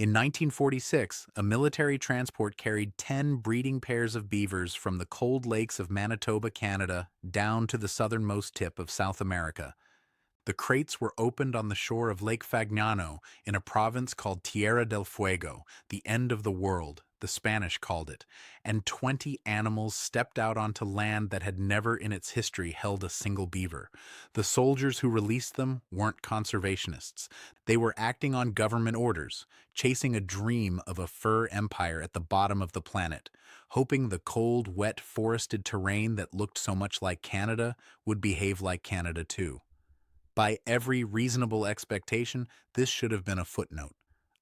In 1946, a military transport carried 10 breeding pairs of beavers from the cold lakes of Manitoba, Canada, down to the southernmost tip of South America. The crates were opened on the shore of Lake Fagnano in a province called Tierra del Fuego, the end of the world, the Spanish called it, and 20 animals stepped out onto land that had never in its history held a single beaver. The soldiers who released them weren't conservationists. They were acting on government orders, chasing a dream of a fur empire at the bottom of the planet, hoping the cold, wet, forested terrain that looked so much like Canada would behave like Canada too. By every reasonable expectation, this should have been a footnote.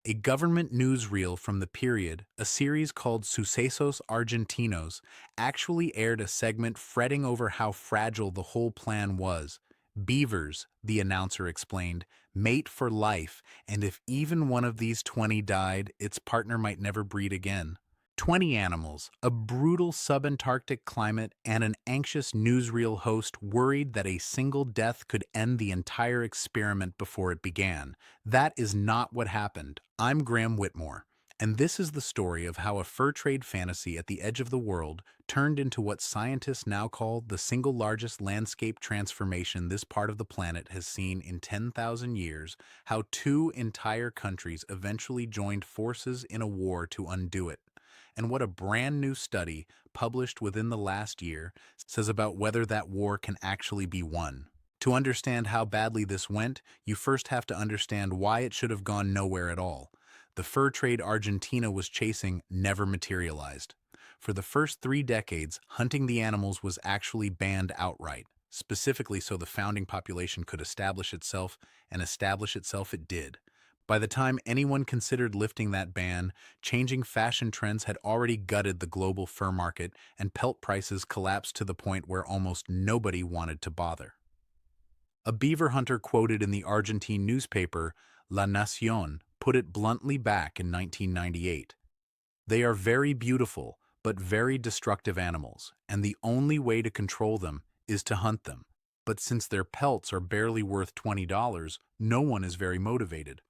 A government newsreel from the period, a series called Sucesos Argentinos, actually aired a segment fretting over how fragile the whole plan was. Beavers, the announcer explained, mate for life, and if even one of these 20 died, its partner might never breed again. 20 animals, a brutal subantarctic climate, and an anxious newsreel host worried that a single death could end the entire experiment before it began. That is not what happened. I'm Graham Whitmore, and this is the story of how a fur trade fantasy at the edge of the world turned into what scientists now call the single largest landscape transformation this part of the planet has seen in 10,000 years, how two entire countries eventually joined forces in a war to undo it, and what a brand new study, published within the last year, says about whether that war can actually be won. To understand how badly this went, you first have to understand why it should have gone nowhere at all. The fur trade Argentina was chasing never materialized. For the first 3 decades, hunting the animals was actually banned outright, specifically so the founding population could establish itself, and establish itself it did. By the time anyone considered lifting that ban, changing fashion trends had already gutted the global fur market, and pelt prices collapsed to the point where almost nobody wanted to bother. A beaver hunter quoted in the Argentine newspaper La Nación put it bluntly back in 1998. "They are very beautiful, but very destructive animals, and the only way to control them is to hunt them. But since their pelts are barely worth $20, no one is very motivated.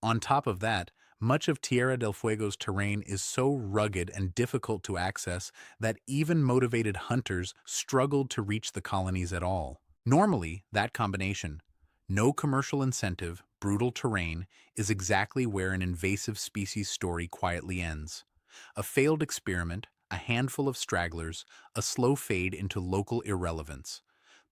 On top of that, much of Tierra del Fuego's terrain is so rugged and difficult to access that even motivated hunters struggled to reach the colonies at all. Normally, that combination, no commercial incentive, brutal terrain, is exactly where an invasive species story quietly ends. A failed experiment, a handful of stragglers, a slow fade into local irrelevance.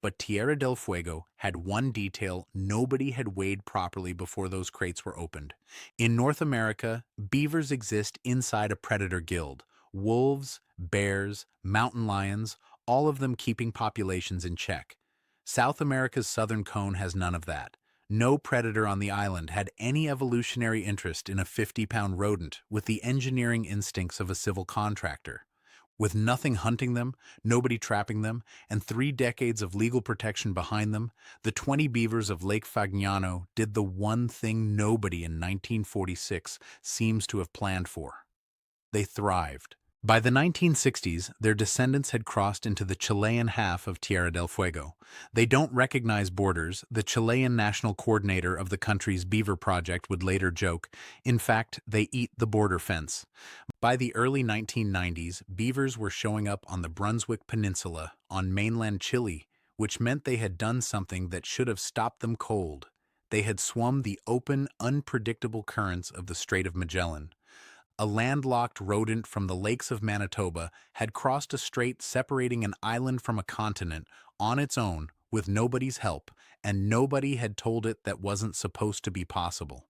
But Tierra del Fuego had one detail nobody had weighed properly before those crates were opened. In North America, beavers exist inside a predator guild. Wolves, bears, mountain lions, all of them keeping populations in check. South America's southern cone has none of that. No predator on the island had any evolutionary interest in a 50-pound rodent with the engineering instincts of a civil contractor. With nothing hunting them, nobody trapping them, and 3 decades of legal protection behind them, the 20 beavers of Lake Fagnano did the one thing nobody in 1946 seems to have planned for. They thrived. By the 1960s, their descendants had crossed into the Chilean half of Tierra del Fuego. They don't recognize borders, the Chilean national coordinator of the country's beaver project would later joke. In fact, they eat the border fence. By the early 1990s, beavers were showing up on the Brunswick Peninsula, on mainland Chile, which meant they had done something that should have stopped them cold. They had swum the open, unpredictable currents of the Strait of Magellan. A landlocked rodent from the lakes of Manitoba had crossed a strait separating an island from a continent on its own with nobody's help, and nobody had told it that wasn't supposed to be possible.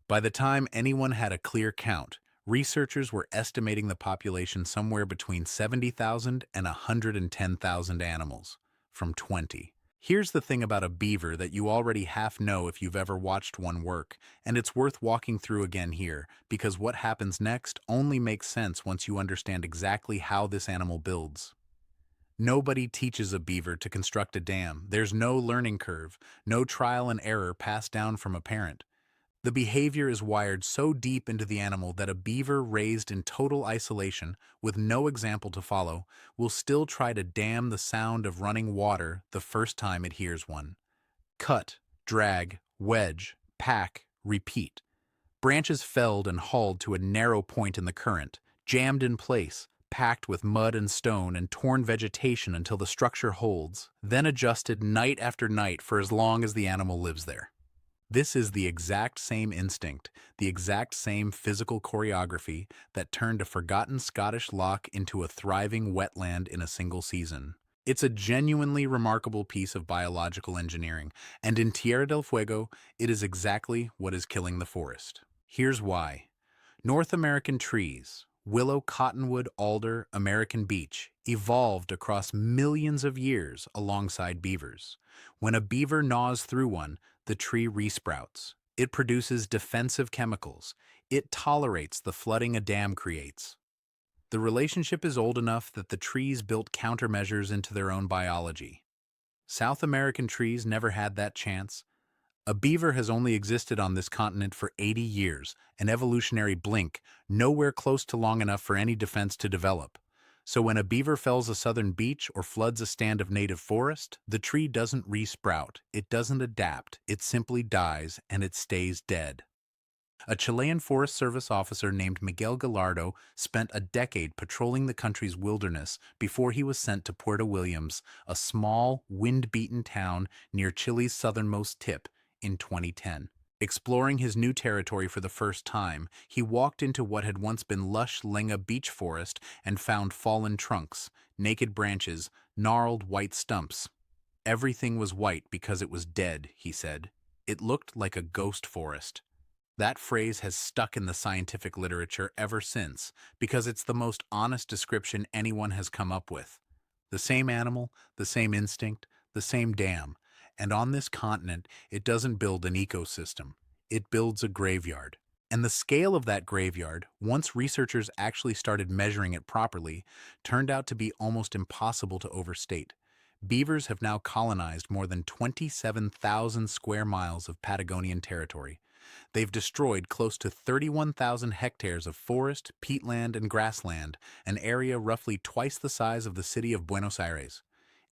By the time anyone had a clear count, researchers were estimating the population somewhere between 70,000 and 110,000 animals, from 20. Here's the thing about a beaver that you already half know if you've ever watched one work, and it's worth walking through again here, because what happens next only makes sense once you understand exactly how this animal builds. Nobody teaches a beaver to construct a dam. There's no learning curve, no trial and error passed down from a parent. The behavior is wired so deep into the animal that a beaver raised in total isolation, with no example to follow, will still try to dam the sound of running water the first time it hears one. Cut, drag, wedge, pack, repeat. Branches felled and hauled to a narrow point in the current, jammed in place, packed with mud and stone and torn vegetation until the structure holds, then adjusted night after night for as long as the animal lives there. This is the exact same instinct, the exact same physical choreography that turned a forgotten Scottish loch into a thriving wetland in a single season. It's a genuinely remarkable piece of biological engineering, and in Tierra del Fuego, it is exactly what is killing the forest. Here's why. North American trees, willow, cottonwood, alder, American beech, evolved across millions of years alongside beavers. When a beaver gnaws through one, the tree resprouts. It produces defensive chemicals. It tolerates the flooding a dam creates. The relationship is old enough that the trees built countermeasures into their own biology. South American trees never had that chance. A beaver has only existed on this continent for 80 years, an evolutionary blink, nowhere close to long enough for any defense to develop. So when a beaver fells a southern beech or floods a stand of native forest, the tree doesn't resprout, it doesn't adapt, it simply dies and it stays dead. A Chilean Forest Service officer named Miguel Gallardo spent a decade patrolling the country's wilderness before he was sent to Puerto Williams, a small, wind-beaten town near Chile's southernmost tip, in 2010. Exploring his new territory for the first time, he walked into what had once been lush Lenga beech forest and found fallen trunks, naked branches, gnarled white stumps. Everything was white because it was dead, he said. It looked like a ghost forest. That phrase has stuck in the scientific literature ever since because it's the most honest description anyone has come up with. The same animal, the same instinct, the same dam. And on this continent, it doesn't build an ecosystem. It builds a graveyard. And the scale of that graveyard, once researchers actually started measuring it properly, turned out to be almost impossible to overstate. Beavers have now colonized more than 27,000 square miles of Patagonian territory. They've destroyed close to 31,000 hectares of forest, peatland, and grassland, an area roughly twice the size of the city of Buenos Aires.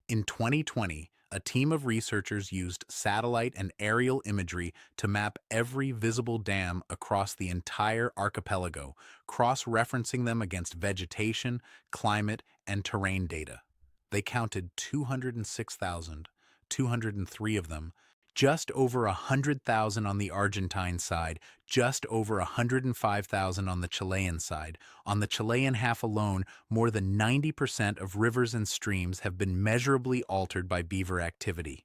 In 2020, a team of researchers used satellite and aerial imagery to map every visible dam across the entire archipelago, cross-referencing them against vegetation, climate, and terrain data. They counted 206,203 of them, just over 100,000 on the Argentine side, just over 105,000 on the Chilean side. On the Chilean half alone, more than 90% of rivers and streams have been measurably altered by beaver activity.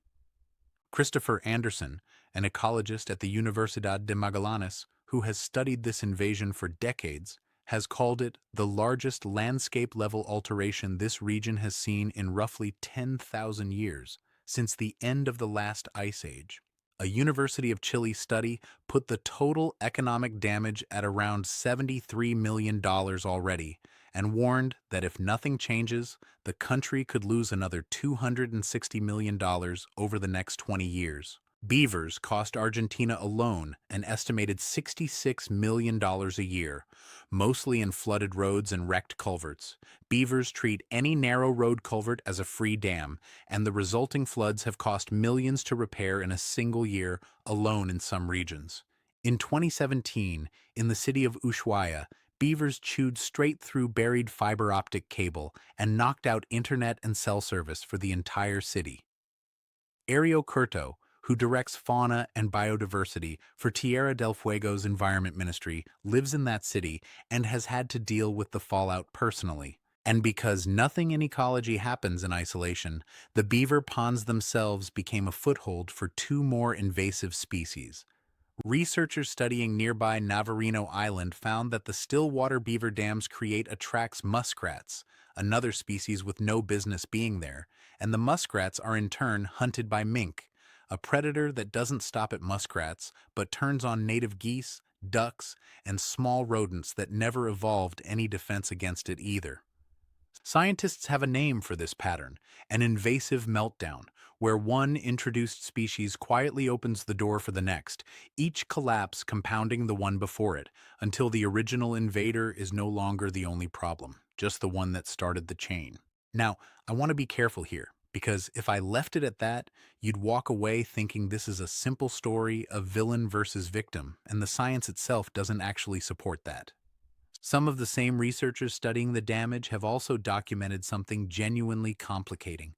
Christopher Anderson, an ecologist at the Universidad de Magallanes, who has studied this invasion for decades, has called it the largest landscape-level alteration this region has seen in roughly 10,000 years, since the end of the last ice age. A University of Chile study put the total economic damage at around $73 million already, and warned that if nothing changes, the country could lose another $260 million over the next 20 years. Beavers cost Argentina alone an estimated $66 million a year, mostly in flooded roads and wrecked culverts. Beavers treat any narrow road culvert as a free dam, and the resulting floods have cost millions to repair in a single year alone in some regions. In 2017, in the city of Ushuaia, beavers chewed straight through buried fiber optic cable and knocked out internet and cell service for the entire city. Ario Curto, who directs fauna and biodiversity for Tierra del Fuego's Environment Ministry, lives in that city and has had to deal with the fallout personally. And because nothing in ecology happens in isolation, the beaver ponds themselves became a foothold for two more invasive species. Researchers studying nearby Navarino Island found that the stillwater beaver dams attracts muskrats, another species with no business being there, and the muskrats are in turn hunted by mink, a predator that doesn't stop at muskrats but turns on native geese, ducks, and small rodents that never evolved any defense against it either. Scientists have a name for this pattern, an invasive meltdown, where one introduced species quietly opens the door for the next, each collapse compounding the one before it, until the original invader is no longer the only problem, just the one that started the chain. Now, I want to be careful here, Because if I left it at that, you'd walk away thinking this is a simple story of villain versus victim, and the science itself doesn't actually support that. Some of the same researchers studying the damage have also documented something genuinely complicating.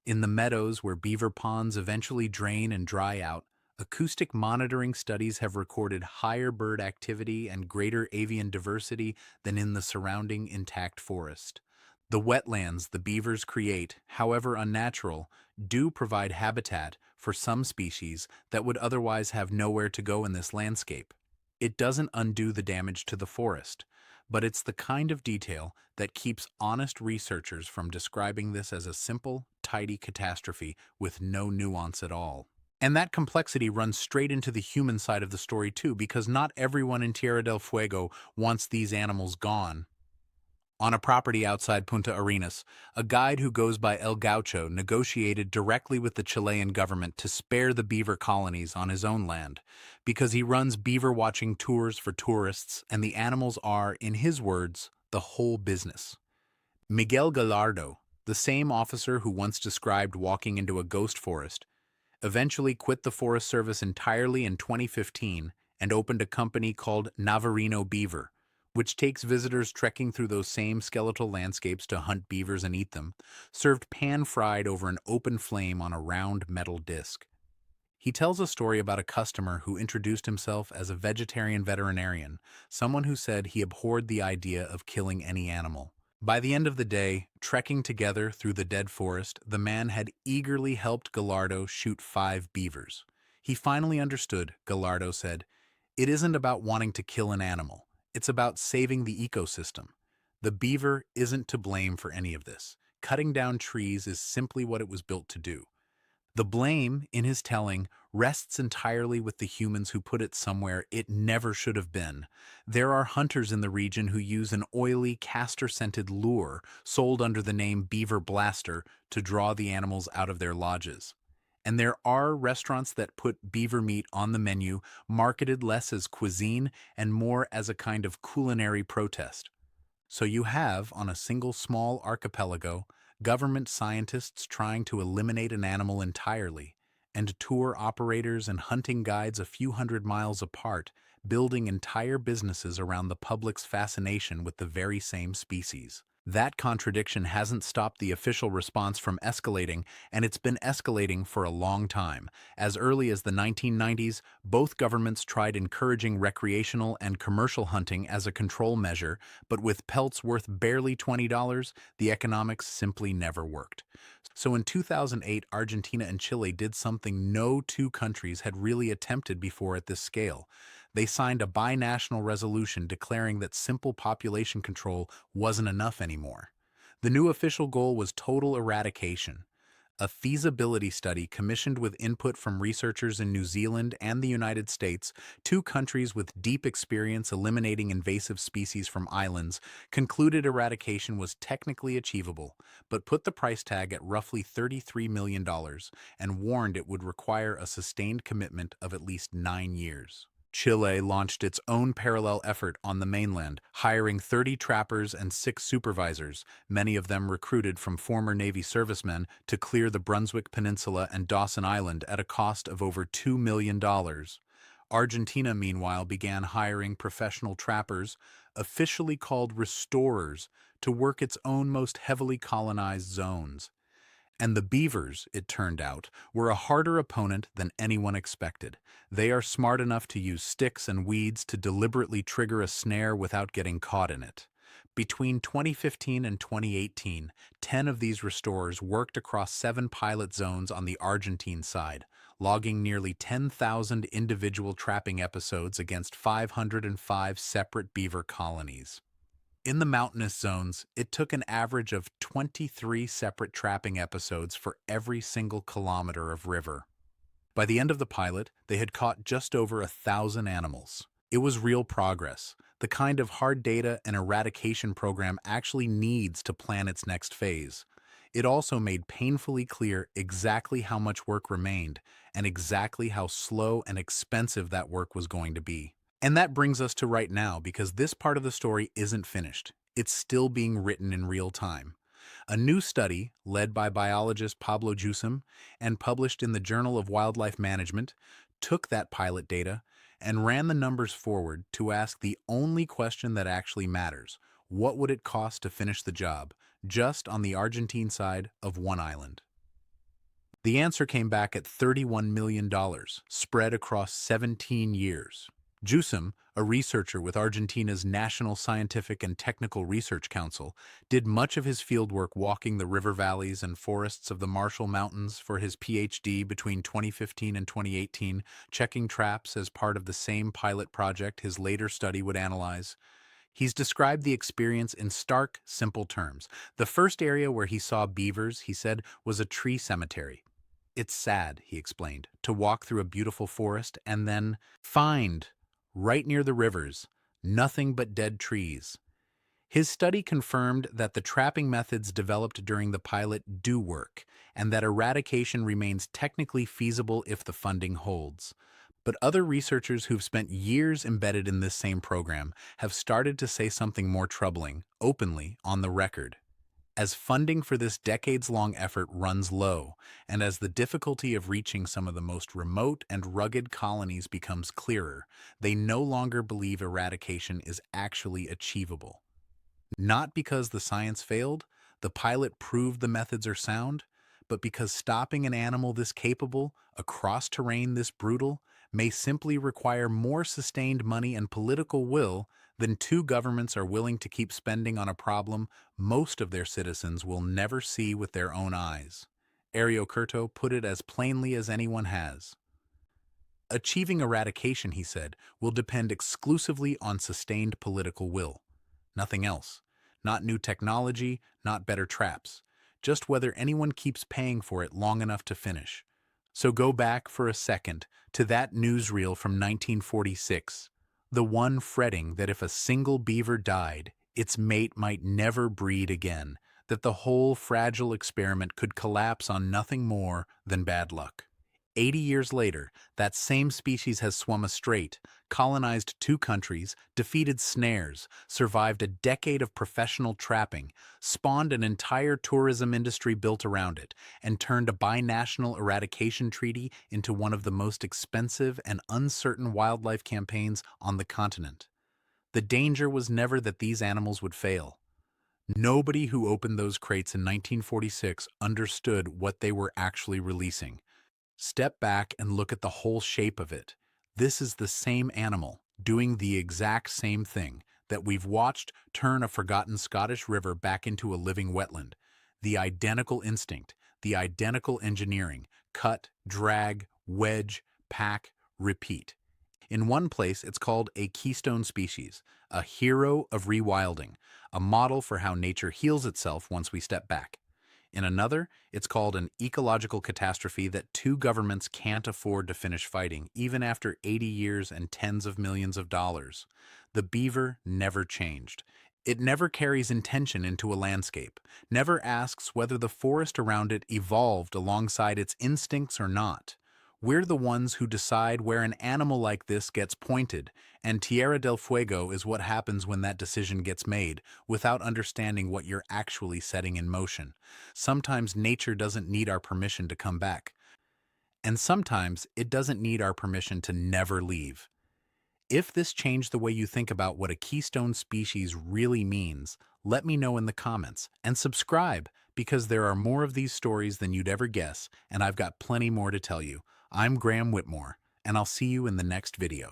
In the meadows where beaver ponds eventually drain and dry out, acoustic monitoring studies have recorded higher bird activity and greater avian diversity than in the surrounding intact forest. The wetlands the beavers create, however unnatural, do provide habitat for some species that would otherwise have nowhere to go in this landscape. It doesn't undo the damage to the forest, but it's the kind of detail that keeps honest researchers from describing this as a simple, tidy catastrophe with no nuance at all. And that complexity runs straight into the human side of the story too, because not everyone in Tierra del Fuego wants these animals gone. On a property outside Punta Arenas, a guide who goes by El Gaucho negotiated directly with the Chilean government to spare the beaver colonies on his own land, because he runs beaver watching tours for tourists and the animals are, in his words, the whole business. Miguel Gallardo, the same officer who once described walking into a ghost forest, eventually quit the Forest Service entirely in 2015 and opened a company called Navarino Beaver, which takes visitors trekking through those same skeletal landscapes to hunt beavers and eat them, served pan-fried over an open flame on a round metal disc. He tells a story about a customer who introduced himself as a vegetarian veterinarian, someone who said he abhorred the idea of killing any animal. By the end of the day, trekking together through the dead forest, the man had eagerly helped Gallardo shoot 5 beavers. He finally understood, Gallardo said, "It isn't about wanting to kill an animal. It's about saving the ecosystem. The beaver isn't to blame for any of this. Cutting down trees is simply what it was built to do. The blame, in his telling, rests entirely with the humans who put it somewhere it never should have been. There are hunters in the region who use an oily, castor-scented lure sold under the name Beaver Blaster to draw the animals out of their lodges. And there are restaurants that put beaver meat on the menu, marketed less as cuisine and more as a kind of culinary protest. So you have, on a single small archipelago, government scientists trying to eliminate an animal entirely, and tour operators and hunting guides a few hundred miles apart, building entire businesses around the public's fascination with the very same species. That contradiction hasn't stopped the official response from escalating, and it's been escalating for a long time. As early as the 1990s, both governments tried encouraging recreational and commercial hunting as a control measure, but with pelts worth barely $20, the economics simply never worked. So in 2008, Argentina and Chile did something no two countries had really attempted before at this scale. They signed a binational resolution declaring that simple population control wasn't enough anymore. The new official goal was total eradication. A feasibility study commissioned with input from researchers in New Zealand and the United States, 2 countries with deep experience eliminating invasive species from islands, concluded eradication was technically achievable, but put the price tag at roughly $33 million and warned it would require a sustained commitment of at least 9 years. Chile launched its own parallel effort on the mainland, hiring 30 trappers and 6 supervisors, many of them recruited from former Navy servicemen, to clear the Brunswick Peninsula and Dawson Island at a cost of over $2 million. Argentina, meanwhile, began hiring professional trappers, officially called restorers, to work its own most heavily colonized zones. And the beavers, it turned out, were a harder opponent than anyone expected. They are smart enough to use sticks and weeds to deliberately trigger a snare without getting caught in it. Between 2015 and 2018, 10 of these restorers worked across 7 pilot zones on the Argentine side, logging nearly 10,000 individual trapping episodes against 505 separate beaver colonies. In the mountainous zones, it took an average of 23 separate trapping episodes for every single kilometer of river. By the end of the pilot, they had caught just over 1,000 animals. It was real progress, the kind of hard data an eradication program actually needs to plan its next phase. It also made painfully clear exactly how much work remained and exactly how slow and expensive that work was going to be. And that brings us to right now, because this part of the story isn't finished. It's still being written in real time. A new study, led by biologist Pablo Jusem and published in the Journal of Wildlife Management, took that pilot data and ran the numbers forward to ask the only question that actually matters. What would it cost to finish the job, just on the Argentine side of one island? The answer came back at $31 million, spread across 17 years. Jusem, a researcher with Argentina's National Scientific and Technical Research Council, did much of his fieldwork walking the river valleys and forests of the Marshall Mountains for his PhD between 2015 and 2018, checking traps as part of the same pilot project his later study would analyze. He's described the experience in stark, simple terms. The first area where he saw beavers, he said, was a tree cemetery. It's sad, he explained, to walk through a beautiful forest and then find, right near the rivers, nothing but dead trees. His study confirmed that the trapping methods developed during the pilot do work, and that eradication remains technically feasible if the funding holds. But other researchers who've spent years embedded in this same program have started to say something more troubling, openly, on the record. As funding for this decades-long effort runs low, and as the difficulty of reaching some of the most remote and rugged colonies becomes clearer, they no longer believe eradication is actually achievable. Not because the science failed, the pilot proved the methods are sound, but because stopping an animal this capable, across terrain this brutal, may simply require more sustained money and political will than two governments are willing to keep spending on a problem most of their citizens will never see with their own eyes. Ario Curto put it as plainly as anyone has. Achieving eradication, he said, will depend exclusively on sustained political will. Nothing else. Not new technology, not better traps. Just whether anyone keeps paying for it long enough to finish. So go back for a second to that newsreel from 1946. The one fretting that if a single beaver died, its mate might never breed again, that the whole fragile experiment could collapse on nothing more than bad luck. 80 years later, that same species has swum a strait, colonized two countries, defeated snares, survived a decade of professional trapping, spawned an entire tourism industry built around it, and turned a binational eradication treaty into one of the most expensive and uncertain wildlife campaigns on the continent. The danger was never that these animals would fail. Nobody who opened those crates in 1946 understood what they were actually releasing. Step back and look at the whole shape of it. This is the same animal, doing the exact same thing, that we've watched turn a forgotten Scottish river back into a living wetland. The identical instinct, the identical engineering, cut, drag, wedge, pack, repeat. In one place, it's called a keystone species, a hero of rewilding, a model for how nature heals itself once we step back. In another, it's called an ecological catastrophe that two governments can't afford to finish fighting, even after 80 years and tens of millions of dollars. The beaver never changed. It never carries intention into a landscape, never asks whether the forest around it evolved alongside its instincts or not. We're the ones who decide where an animal like this gets pointed, and Tierra del Fuego is what happens when that decision gets made, without understanding what you're actually setting in motion. Sometimes nature doesn't need our permission to come back, and sometimes it doesn't need our permission to never leave. If this changed the way you think about what a keystone species really means, let me know in the comments, and subscribe, because there are more of these stories than you'd ever guess, and I've got plenty more to tell you. I'm Graham Whitmore, and I'll see you in the next video.